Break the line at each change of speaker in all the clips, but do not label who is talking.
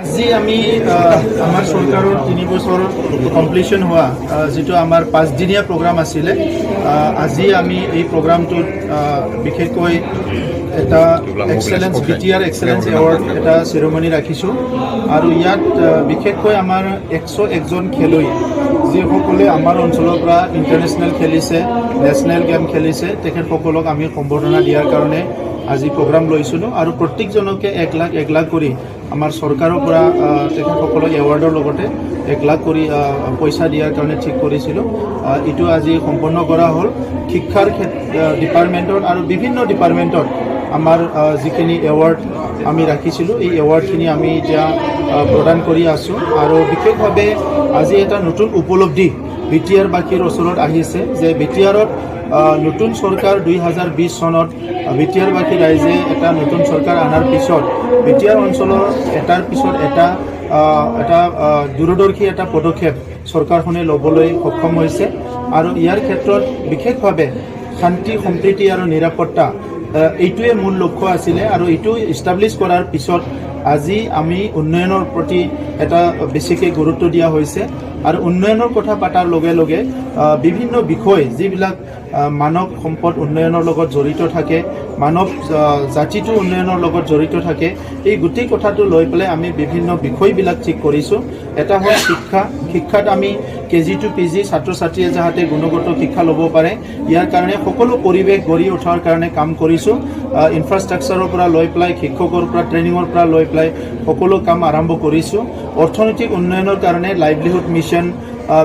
আজি আমি আমাৰ চৰকাৰৰ 3 বছৰ কমপ্লিশ্যন হোৱা যেটো আমাৰ 5 দিনীয়া প্ৰগ্ৰাম আছিলে আজি আমি এই প্ৰগ্ৰামটোত বিশেষকৈ এটা এক্সেলেন্স BTR এক্সেলেন্স এৱাৰ্ড এটা চেৰেমনি ৰাখিছোঁ আৰু ইয়াত বিশেষকৈ আমাৰ 101 জন খেলুৱৈ যিসকলে আমাৰ অঞ্চলৰ পৰা ইণ্টাৰনেশ্যনেল খেলিছে নেশ্যনেল গেম খেলিছে তেখেতসকলক আমি সম্বৰ্ধনা দিয়াৰ কাৰণে আজি প্ৰগ্ৰাম লৈছিলোঁ আৰু প্ৰত্যেকজনকে 1 লাখ কৰি আমাৰ চৰকাৰৰ পৰা তেখেতসকলক এৱাৰ্ডৰ লগতে 1 লাখ কৰি পইচা দিয়াৰ কাৰণে ঠিক কৰিছিলোঁ এইটো আজি সম্পন্ন কৰা হ'ল শিক্ষাৰ ডিপাৰ্টমেণ্টত আৰু বিভিন্ন ডিপাৰ্টমেণ্টত আমাৰ যিখিনি এৱাৰ্ড আমি ৰাখিছিলোঁ এই এৱাৰ্ডখিনি আমি এতিয়া প্ৰদান কৰি আছোঁ আৰু বিশেষভাৱে আজি এটা নতুন উপলব্ধি BTR বাকীৰ ওচৰত আহিছে যে BTRত নতুন চৰকাৰ 2020 চনত BTR বাকী ৰাইজে এটা নতুন চৰকাৰ আনাৰ পিছত BTR অঞ্চলৰ এটাৰ পিছত এটা দূৰদৰ্শী এটা পদক্ষেপ চৰকাৰখনে ল'বলৈ সক্ষম হৈছে আৰু ইয়াৰ ক্ষেত্ৰত বিশেষভাৱে শান্তি সম্প্ৰীতি আৰু নিৰাপত্তা এইটোৱে মূল লক্ষ্য আছিলে আৰু এইটো ইষ্টাব্লিছ কৰাৰ পিছত আজি আমি উন্নয়নৰ প্ৰতি এটা বেছিকৈ গুৰুত্ব দিয়া হৈছে আৰু উন্নয়নৰ কথা পাতাৰ লগে লগে বিভিন্ন বিষয় যিবিলাক মানৱ সম্পদ উন্নয়নৰ লগত জড়িত থাকে মানৱ জাতিটো উন্নয়নৰ লগত জড়িত থাকে এই গোটেই কথাটো লৈ পেলাই আমি বিভিন্ন বিষয়বিলাক ঠিক কৰিছোঁ এটা হ'ল শিক্ষাত আমি KG to PG ছাত্ৰ ছাত্ৰীয়ে যাতে গুণগত শিক্ষা ল'ব পাৰে ইয়াৰ কাৰণে সকলো পৰিৱেশ গঢ়ি উঠাৰ কাৰণে কাম কৰিছোঁ ইনফ্ৰাষ্ট্ৰাকচাৰৰ পৰা লৈ পেলাই শিক্ষকৰ পৰা ট্ৰেইনিঙৰ পৰা লৈ পেলাই সকলো কাম আৰম্ভ কৰিছোঁ অৰ্থনৈতিক উন্নয়নৰ কাৰণে লাইভলিহুড মিছন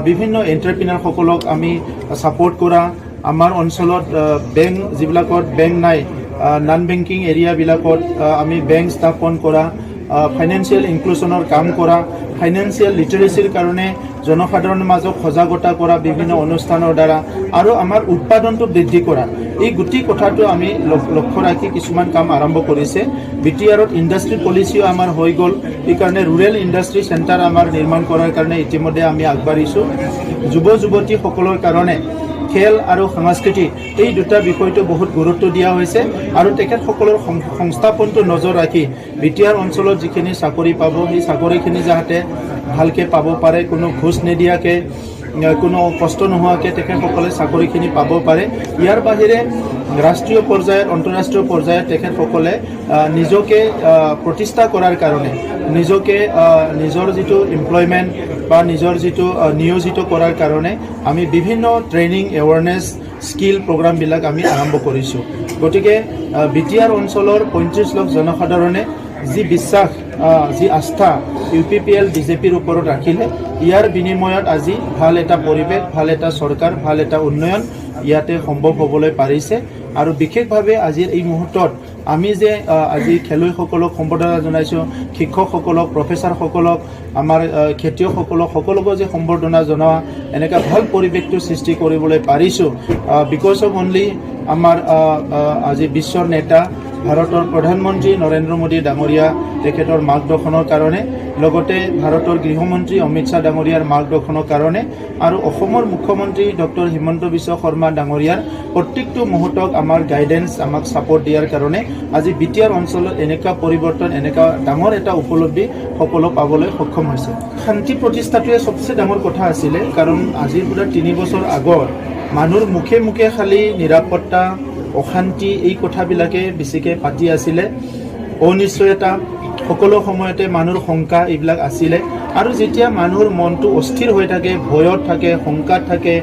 বিভিন্ন এণ্টাৰপ্ৰিনাৰসকলক আমি ছাপোৰ্ট কৰা আমাৰ অঞ্চলত বেংক যিবিলাকত বেংক নাই নন বেংকিং এৰিয়াবিলাকত আমি বেংক স্থাপন কৰা ফাইনেন্সিয়েল ইনক্লুজনৰ কাম কৰা ফাইনেন্সিয়েল লিটাৰেচিৰ কাৰণে জনসাধাৰণৰ মাজত সজাগতা কৰা বিভিন্ন অনুষ্ঠানৰ দ্বাৰা আৰু আমাৰ উৎপাদনটো বৃদ্ধি কৰা এই গোটেই কথাটো আমি লক্ষ্য ৰাখি কিছুমান কাম আৰম্ভ কৰিছে BTRত ইণ্ডাষ্ট্ৰি পলিচিও আমাৰ হৈ গ'ল এইকাৰণে ৰুৰেল ইণ্ডাষ্ট্ৰি চেণ্টাৰ আমাৰ নিৰ্মাণ কৰাৰ কাৰণে ইতিমধ্যে আমি আগবাঢ়িছোঁ যুৱ যুৱতীসকলৰ কাৰণে খেল আৰু সংস্কৃতি এই দুটা বিষয়টো বহুত গুৰুত্ব দিয়া হৈছে আৰু তেখেতসকলৰ সংস্থাপনটো নজৰ ৰাখি BTR অঞ্চলত যিখিনি চাকৰি পাব সেই চাকৰিখিনি যাতে ভালকৈ পাব পাৰে কোনো ঘোষ নিদিয়াকৈ কোনো কষ্ট নোহোৱাকৈ তেখেতসকলে চাকৰিখিনি পাব পাৰে ইয়াৰ বাহিৰে ৰাষ্ট্ৰীয় পৰ্যায়ত আন্তঃৰাষ্ট্ৰীয় পৰ্যায়ত তেখেতসকলে নিজকে প্ৰতিষ্ঠা কৰাৰ কাৰণে নিজকে নিজৰ যিটো এমপ্লয়মেণ্ট বা নিজৰ যিটো নিয়োজিত কৰাৰ কাৰণে আমি বিভিন্ন ট্ৰেইনিং এৱাৰনেছ স্কিল প্ৰগ্ৰামবিলাক আমি আৰম্ভ কৰিছোঁ গতিকে BTR অঞ্চলৰ 35 লাখ জনসাধাৰণে যি বিশ্বাস যি আস্থা UPPL BJPৰ ওপৰত ৰাখিলে ইয়াৰ বিনিময়ত আজি ভাল এটা পৰিৱেশ ভাল এটা চৰকাৰ ভাল এটা উন্নয়ন ইয়াতে সম্ভৱ হ'বলৈ পাৰিছে আৰু বিশেষভাৱে আজিৰ এই মুহূৰ্তত আমি যে আজি খেলুৱৈসকলক সম্বৰ্ধনা জনাইছোঁ শিক্ষকসকলক প্ৰফেচাৰসকলক আমাৰ খেতিয়কসকলক সকলোকে যে সম্বৰ্ধনা জনোৱা এনেকুৱা ভাল পৰিৱেশটো সৃষ্টি কৰিবলৈ পাৰিছোঁ বিকজ অফ অনলি আমাৰ আজি বিশ্বৰ নেতা ভাৰতৰ প্ৰধানমন্ত্ৰী নৰেন্দ্ৰ মোদী ডাঙৰীয়া তেখেতৰ মাৰ্গদৰ্শনৰ কাৰণে লগতে ভাৰতৰ গৃহমন্ত্ৰী অমিত শ্বাহ ডাঙৰীয়াৰ মাৰ্গদৰ্শনৰ কাৰণে আৰু অসমৰ মুখ্যমন্ত্ৰী ডক্টৰ হিমন্ত বিশ্ব শৰ্মা ডাঙৰীয়াৰ প্ৰত্যেকটো মুহূৰ্তক আমাৰ গাইডেন্স আমাক ছাপোৰ্ট দিয়াৰ কাৰণে আজি BTR অঞ্চলত এনেকুৱা পৰিৱৰ্তন এনেকুৱা ডাঙৰ এটা উপলব্ধি সকলো পাবলৈ সক্ষম হৈছে শান্তি প্ৰতিষ্ঠাটোৱে সবচে ডাঙৰ কথা আছিলে কাৰণ আজিৰ পৰা 3 বছৰ আগত মানুহৰ মুখে মুখে খালি নিৰাপত্তা অশান্তি এই কথাবিলাকে বেছিকৈ পাতি আছিলে অনিশ্চয়তা সকলো সময়তে মানুহৰ শংকা এইবিলাক আছিলে আৰু যেতিয়া মানুহৰ মনটো অস্থিৰ হৈ থাকে ভয়ত থাকে শংকাত থাকে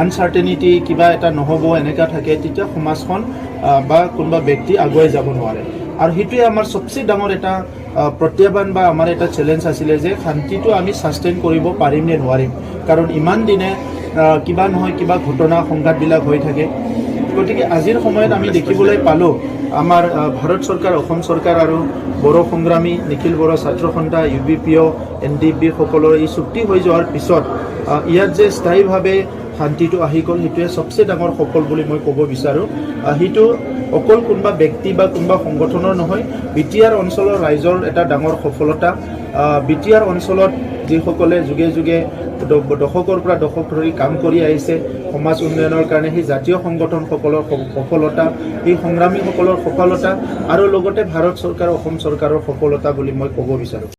আনচাৰ্টেনিটি কিবা এটা নহ'ব এনেকুৱা থাকে তেতিয়া সমাজখন বা কোনোবা ব্যক্তি আগুৱাই যাব নোৱাৰে আৰু সেইটোৱে আমাৰ সবচে ডাঙৰ এটা প্ৰত্যাহ্বান বা আমাৰ এটা চেলেঞ্জ আছিলে যে শান্তিটো আমি ছাষ্টেইন কৰিব পাৰিম নে নোৱাৰিম কাৰণ ইমান দিনে কিবা নহয় কিবা ঘটনা সংঘাতবিলাক হৈ থাকে গতিকে আজিৰ সময়ত আমি দেখিবলৈ পালোঁ আমাৰ ভাৰত চৰকাৰ অসম চৰকাৰ আৰু বড়ো সংগ্ৰামী নিখিল বড়ো ছাত্ৰ সন্থা UBPO NDB সকলৰ এই চুক্তি হৈ যোৱাৰ পিছত ইয়াত যে স্থায়ীভাৱে শান্তিটো আহি গ'ল সেইটোৱে সবচে ডাঙৰ সফল বুলি মই ক'ব বিচাৰোঁ সেইটো অকল কোনোবা ব্যক্তি বা কোনোবা সংগঠনৰ নহয় BTR অঞ্চলৰ ৰাইজৰ এটা ডাঙৰ সফলতা BTR অঞ্চলত যিসকলে যুগে যুগে দশকৰ পৰা দশক ধৰি কাম কৰি আহিছে সমাজ উন্নয়নৰ কাৰণে সেই জাতীয় সংগঠনসকলৰ সফলতা এই সংগ্ৰামীসকলৰ সফলতা আৰু লগতে ভাৰত চৰকাৰ অসম চৰকাৰৰ সফলতা বুলি মই ক'ব বিচাৰোঁ